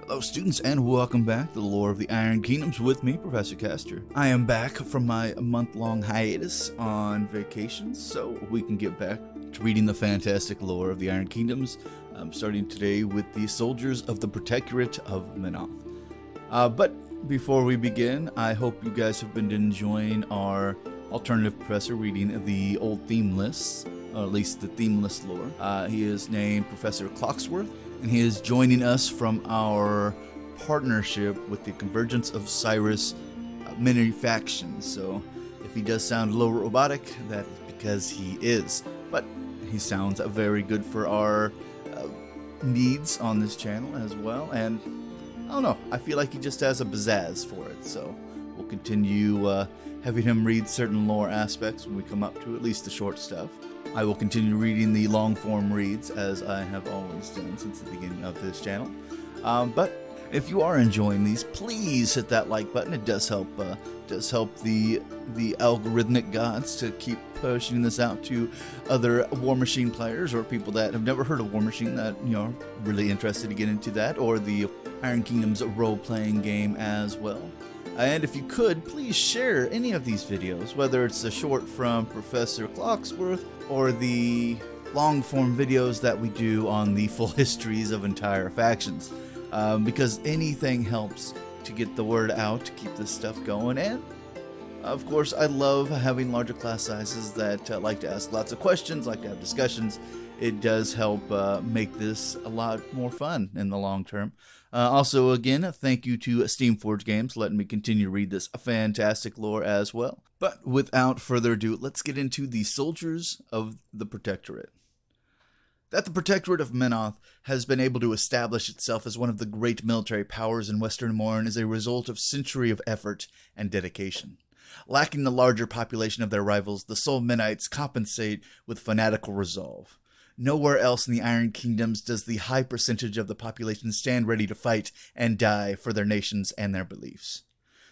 Hello students and welcome back to the Lore of the Iron Kingdoms with me, Professor Caster. I am back from my month-long hiatus on vacation so we can get back to reading the fantastic lore of the Iron Kingdoms. I'm starting today with the soldiers of the Protectorate of Menoth. But before we begin, I hope you guys have been enjoying our alternative professor reading the old theme lists, or at least the themeless lore. He is named Professor Clocksworth, and he is joining us from our partnership with the Convergence of Cyrus mini factions. So if he does sound a little robotic, that is because he is. But he sounds very good for our needs on this channel as well. And I don't know, I feel like he just has a pizzazz for it. So we'll continue having him read certain lore aspects when we come up to at least the short stuff. I will continue reading the long-form reads as I have always done since the beginning of this channel. But if you are enjoying these, please hit that like button. It does help the algorithmic gods to keep pushing this out to other Warmachine players or people that have never heard of Warmachine that are really interested to get into that, or the Iron Kingdoms role-playing game as well. And if you could, please share any of these videos, whether it's the short from Professor Clocksworth or the long-form videos that we do on the full histories of entire factions, because anything helps to get the word out, to keep this stuff going. And of course, I love having larger class sizes that like to ask lots of questions, like to have discussions. It does help make this a lot more fun in the long term. Also, again, thank you to Steamforge Games letting me continue to read this fantastic lore as well. But without further ado, let's get into the soldiers of the Protectorate. That the Protectorate of Menoth has been able to establish itself as one of the great military powers in Western Morn is a result of centuries of effort and dedication. Lacking the larger population of their rivals, the Soul Menites compensate with fanatical resolve. Nowhere else in the Iron Kingdoms does the high percentage of the population stand ready to fight and die for their nations and their beliefs.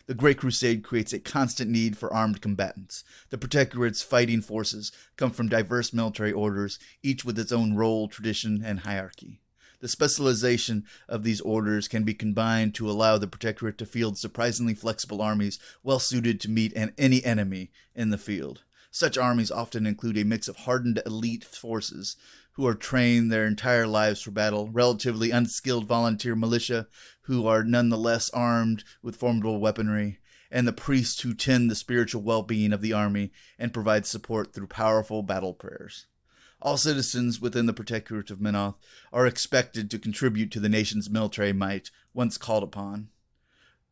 The Great Crusade creates a constant need for armed combatants. The Protectorate's fighting forces come from diverse military orders, each with its own role, tradition, and hierarchy. The specialization of these orders can be combined to allow the Protectorate to field surprisingly flexible armies well suited to meet any enemy in the field. Such armies often include a mix of hardened elite forces who are trained their entire lives for battle, relatively unskilled volunteer militia who are nonetheless armed with formidable weaponry, and the priests who tend the spiritual well-being of the army and provide support through powerful battle prayers. All citizens within the Protectorate of Menoth are expected to contribute to the nation's military might once called upon.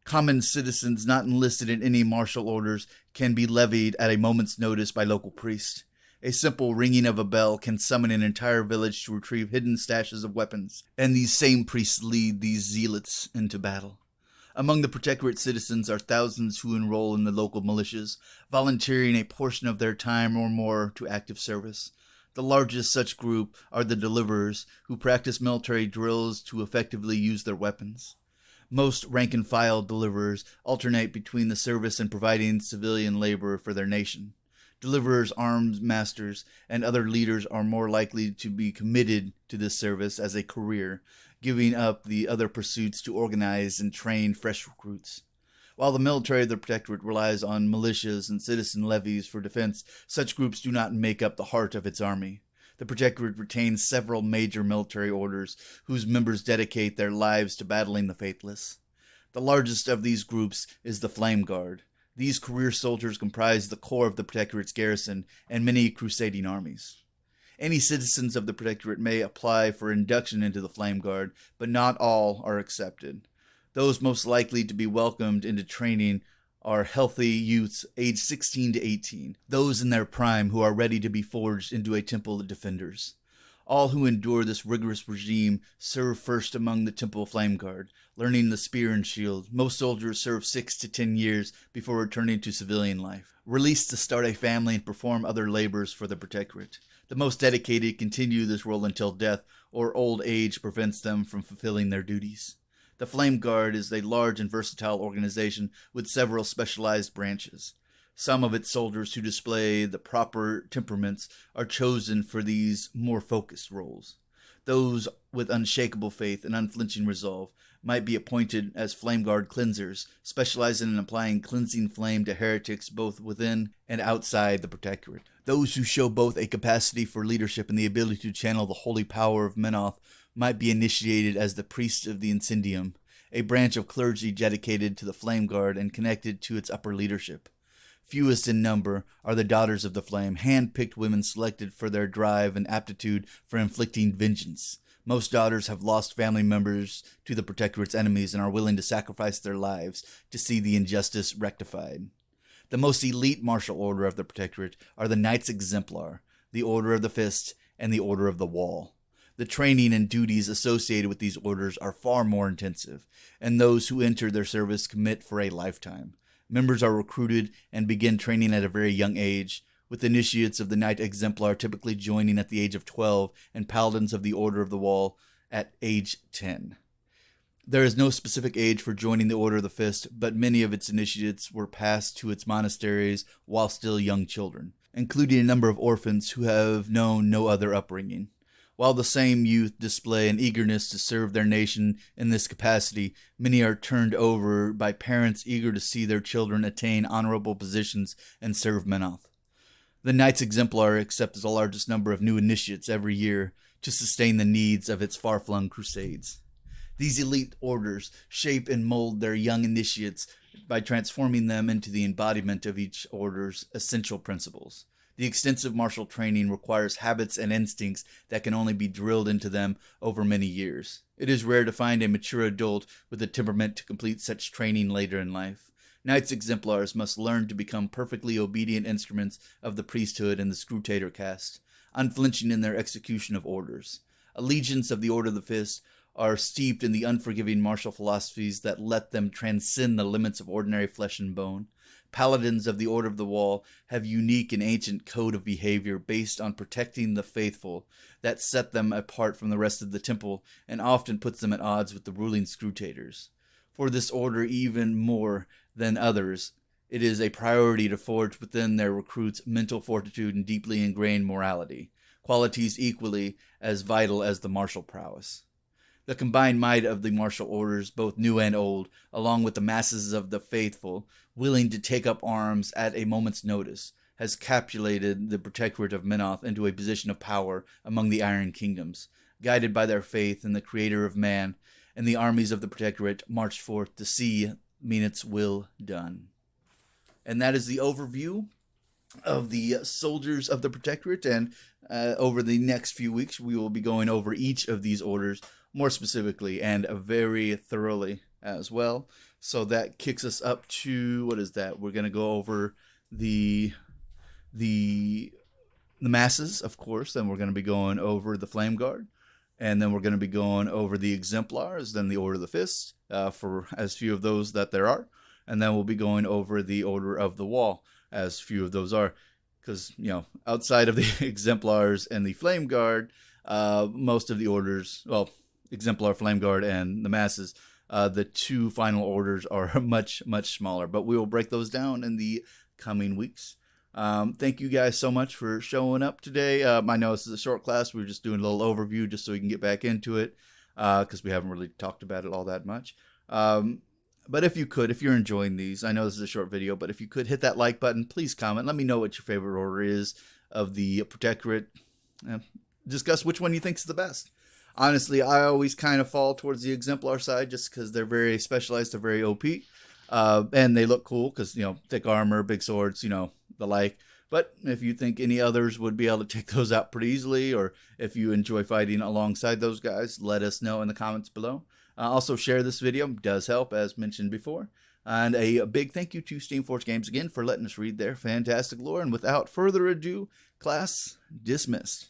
Common citizens not enlisted in any martial orders can be levied at a moment's notice by local priests. A simple ringing of a bell can summon an entire village to retrieve hidden stashes of weapons, and these same priests lead these zealots into battle. Among the Protectorate citizens are thousands who enroll in the local militias, volunteering a portion of their time or more to active service. The largest such group are the Deliverers, who practice military drills to effectively use their weapons. Most rank-and-file Deliverers alternate between the service and providing civilian labor for their nation. Deliverers, arms masters, and other leaders are more likely to be committed to this service as a career, giving up the other pursuits to organize and train fresh recruits. While the military of the Protectorate relies on militias and citizen levies for defense, such groups do not make up the heart of its army. The Protectorate retains several major military orders whose members dedicate their lives to battling the faithless. The largest of these groups is the Flame Guard. These career soldiers comprise the core of the Protectorate's garrison and many crusading armies. Any citizens of the Protectorate may apply for induction into the Flame Guard, but not all are accepted. Those most likely to be welcomed into training are healthy youths aged 16 to 18, those in their prime who are ready to be forged into a temple of defenders. All who endure this rigorous regime serve first among the Temple Flame Guard, learning the spear and shield. Most soldiers serve 6 to 10 years before returning to civilian life, released to start a family and perform other labors for the Protectorate. The most dedicated continue this role until death or old age prevents them from fulfilling their duties. The Flame Guard is a large and versatile organization with several specialized branches. Some of its soldiers who display the proper temperaments are chosen for these more focused roles. Those with unshakable faith and unflinching resolve might be appointed as Flame Guard cleansers, specializing in applying cleansing flame to heretics both within and outside the Protectorate. Those who show both a capacity for leadership and the ability to channel the holy power of Menoth might be initiated as the Priests of the Incendium, a branch of clergy dedicated to the Flame Guard and connected to its upper leadership. Fewest in number are the Daughters of the Flame, hand-picked women selected for their drive and aptitude for inflicting vengeance. Most daughters have lost family members to the Protectorate's enemies and are willing to sacrifice their lives to see the injustice rectified. The most elite martial order of the Protectorate are the Knights Exemplar, the Order of the Fist, and the Order of the Wall. The training and duties associated with these orders are far more intensive, and those who enter their service commit for a lifetime. Members are recruited and begin training at a very young age, with initiates of the Knight Exemplar typically joining at the age of 12 and paladins of the Order of the Wall at age 10. There is no specific age for joining the Order of the Fist, but many of its initiates were passed to its monasteries while still young children, including a number of orphans who have known no other upbringing. While the same youth display an eagerness to serve their nation in this capacity, many are turned over by parents eager to see their children attain honorable positions and serve Menoth. The Knights Exemplar accepts the largest number of new initiates every year to sustain the needs of its far-flung crusades. These elite orders shape and mold their young initiates by transforming them into the embodiment of each order's essential principles. The extensive martial training requires habits and instincts that can only be drilled into them over many years. It is rare to find a mature adult with the temperament to complete such training later in life. Knights Exemplars must learn to become perfectly obedient instruments of the priesthood and the Scrutator caste, unflinching in their execution of orders. Allegiants of the Order of the Fist are steeped in the unforgiving martial philosophies that let them transcend the limits of ordinary flesh and bone. Paladins of the Order of the Wall have unique and ancient code of behavior based on protecting the faithful that set them apart from the rest of the temple and often puts them at odds with the ruling Scrutators. For this order, even more than others, it is a priority to forge within their recruits mental fortitude and deeply ingrained morality, qualities equally as vital as the martial prowess. The combined might of the martial orders, both new and old, along with the masses of the faithful, willing to take up arms at a moment's notice, has capitulated the Protectorate of Menoth into a position of power among the Iron Kingdoms. Guided by their faith in the Creator of man, and the armies of the Protectorate marched forth to see Menoth's will done. And that is the overview of the soldiers of the Protectorate, and over the next few weeks we will be going over each of these orders more specifically and very thoroughly as well. So that kicks us up to, what is that? We're going to go over the masses, of course. Then we're going to be going over the Flame Guard. And then we're going to be going over the Exemplars, then the Order of the Fist, for as few of those that there are. And then we'll be going over the Order of the Wall, as few of those are. Because, outside of the Exemplars and the Flame Guard, most of the orders, well, Exemplar, Flame Guard, and the masses, the two final orders are much, much smaller. But we will break those down in the coming weeks. Thank you guys so much for showing up today. I know this is a short class. We're just doing a little overview just so we can get back into it, because we haven't really talked about it all that much. But if you're enjoying these, I know this is a short video, but if you could hit that like button, please comment. Let me know what your favorite order is of the Protectorate. Discuss which one you think is the best. Honestly, I always kind of fall towards the Exemplar side just because they're very specialized, they're very OP, and they look cool because, thick armor, big swords, the like. But if you think any others would be able to take those out pretty easily, or if you enjoy fighting alongside those guys, let us know in the comments below. Also, share this video. It does help, as mentioned before. And a big thank you to Steamforge Games again for letting us read their fantastic lore. And without further ado, class dismissed.